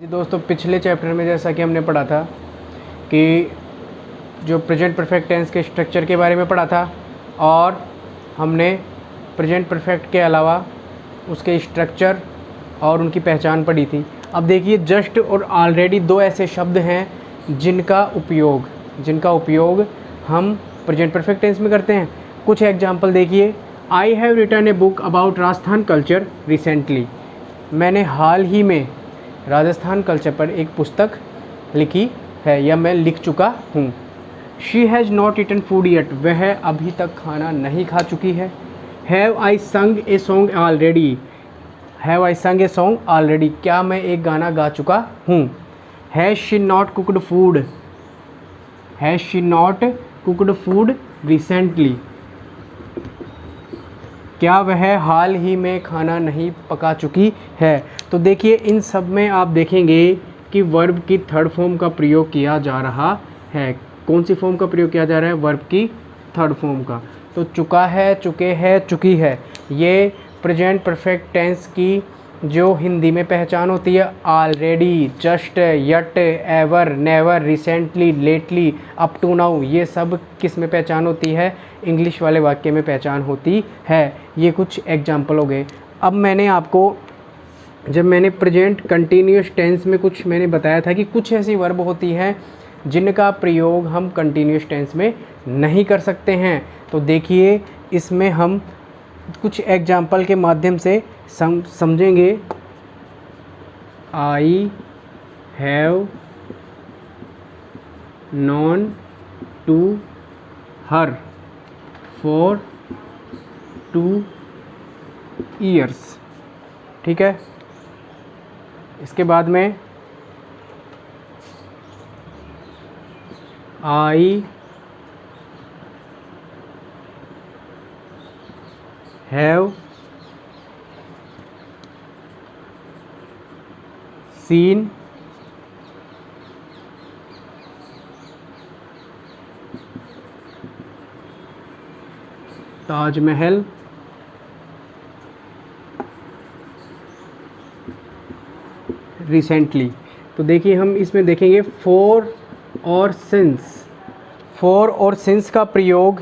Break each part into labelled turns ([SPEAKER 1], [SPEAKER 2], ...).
[SPEAKER 1] जी दोस्तों, पिछले चैप्टर में जैसा कि हमने पढ़ा था कि जो प्रेजेंट परफेक्ट टेंस के स्ट्रक्चर के बारे में पढ़ा था और हमने प्रेजेंट परफेक्ट के अलावा उसके स्ट्रक्चर और उनकी पहचान पढ़ी थी। अब देखिए, जस्ट और ऑलरेडी दो ऐसे शब्द हैं जिनका उपयोग हम प्रेजेंट परफेक्ट टेंस में करते हैं। कुछ एग्जाम्पल देखिए। I have written a book about Rajasthan culture recently. मैंने हाल ही में राजस्थान कल्चर पर एक पुस्तक लिखी है या मैं लिख चुका हूँ। She has not eaten food yet. वह अभी तक खाना नहीं खा चुकी है। हैव आई संग a song already. Have I संग ए सॉन्ग ऑलरेडी। क्या मैं एक गाना गा चुका हूँ। Has she not cooked food. Has she not cooked food recently. क्या वह हाल ही में खाना नहीं पका चुकी है। तो देखिए, इन सब में आप देखेंगे कि वर्ब की थर्ड फॉर्म का प्रयोग किया जा रहा है। कौन सी फॉर्म का प्रयोग किया जा रहा है? वर्ब की थर्ड फॉर्म का। तो चुका है, चुके हैं, चुकी है, ये प्रेजेंट परफेक्ट टेंस की जो हिंदी में पहचान होती है। Already, just, yet, ever, never, recently, lately, up to now, ये सब किस में पहचान होती है? इंग्लिश वाले वाक्य में पहचान होती है। ये कुछ एग्जाम्पल हो गए। अब मैंने आपको, जब मैंने प्रेजेंट कंटिन्यूस टेंस में कुछ मैंने बताया था कि कुछ ऐसी वर्ब होती हैं जिनका प्रयोग हम कंटिन्यूस टेंस में नहीं कर सकते हैं। तो देखिए, इसमें हम कुछ एग्जाम्पल के माध्यम से समझेंगे। I have known to her for 2 years. ठीक है। इसके बाद में I have seen Taj Mahal recently. तो देखिए, हम इसमें देखेंगे फॉर और सिंस। फॉर और सिंस का प्रयोग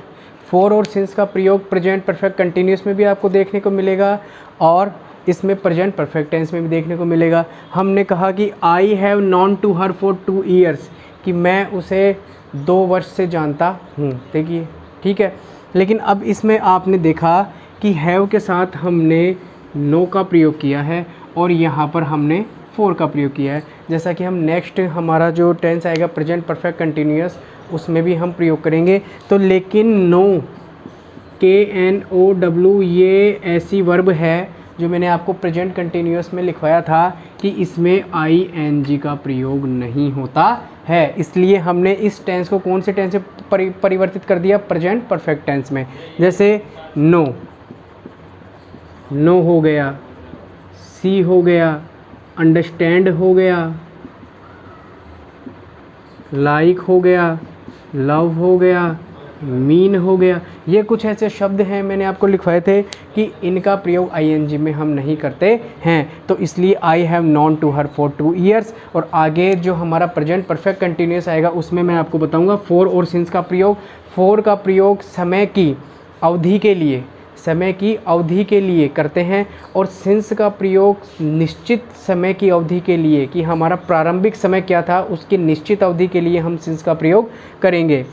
[SPEAKER 1] प्रेजेंट परफेक्ट कंटिन्यूस में भी आपको देखने को मिलेगा और इसमें प्रेजेंट परफेक्ट टेंस में भी देखने को मिलेगा। हमने कहा कि I have known to her for 2 years, कि मैं उसे 2 वर्ष से जानता हूँ। देखिए, ठीक है। लेकिन अब इसमें आपने देखा कि हैव के साथ हमने नो का प्रयोग किया है और यहाँ पर हमने फॉर का प्रयोग किया है। जैसा कि हम नेक्स्ट हमारा जो टेंस आएगा प्रेजेंट परफेक्ट कंटिन्यूस, उसमें भी हम प्रयोग करेंगे। तो लेकिन नो, KNOW, ये ऐसी वर्ब है जो मैंने आपको प्रेजेंट कंटिन्यूस में लिखवाया था कि इसमें ING का प्रयोग नहीं होता है। इसलिए हमने इस टेंस को कौन से टेंस से परिवर्तित कर दिया? प्रेजेंट परफेक्ट टेंस में। जैसे नो हो गया, सी हो गया, अंडरस्टैंड हो गया, लाइक हो गया, लव हो गया, मीन हो गया। ये कुछ ऐसे शब्द हैं मैंने आपको लिखवाए थे कि इनका प्रयोग ING में हम नहीं करते हैं। तो इसलिए I have known to her for 2 years. और आगे जो हमारा प्रेजेंट परफेक्ट कंटिन्यूस आएगा उसमें मैं आपको बताऊंगा फॉर और सिंस का प्रयोग। फॉर का प्रयोग समय की अवधि के लिए करते हैं और सिंस का प्रयोग निश्चित समय की अवधि के लिए, कि हमारा प्रारंभिक समय क्या था उसकी निश्चित अवधि के लिए हम सिंस का प्रयोग करेंगे।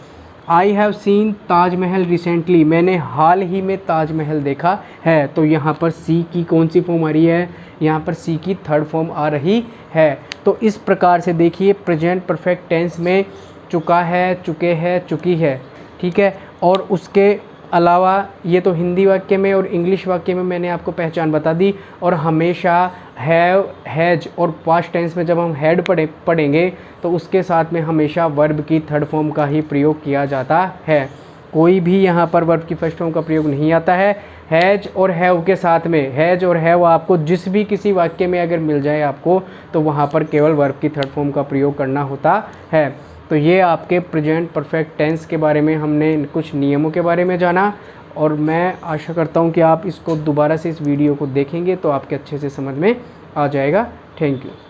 [SPEAKER 1] आई हैव सीन ताजमहल रिसेंटली। मैंने हाल ही में ताजमहल देखा है। तो यहाँ पर सी की कौन सी फॉर्म आ रही है? यहाँ पर सी की थर्ड फॉर्म आ रही है। तो इस प्रकार से देखिए, प्रेजेंट परफेक्ट टेंस में चुका है, चुके हैं, चुकी है। ठीक है। और उसके अलावा ये तो हिंदी वाक्य में और इंग्लिश वाक्य में मैंने आपको पहचान बता दी। और हमेशा हैव, हैज और पास्ट टेंस में जब हम हैड पढ़ेंगे तो उसके साथ में हमेशा वर्ब की थर्ड फॉर्म का ही प्रयोग किया जाता है। कोई भी यहाँ पर वर्ब की फर्स्ट फॉर्म का प्रयोग नहीं आता है। हैज और हैव के साथ में, हैज और हैव आपको जिस भी किसी वाक्य में अगर मिल जाए आपको, तो वहाँ पर केवल वर्ब की थर्ड फॉर्म का प्रयोग करना होता है। तो ये आपके प्रेजेंट परफेक्ट टेंस के बारे में हमने कुछ नियमों के बारे में जाना और मैं आशा करता हूँ कि आप इसको दोबारा से इस वीडियो को देखेंगे तो आपके अच्छे से समझ में आ जाएगा। Thank you.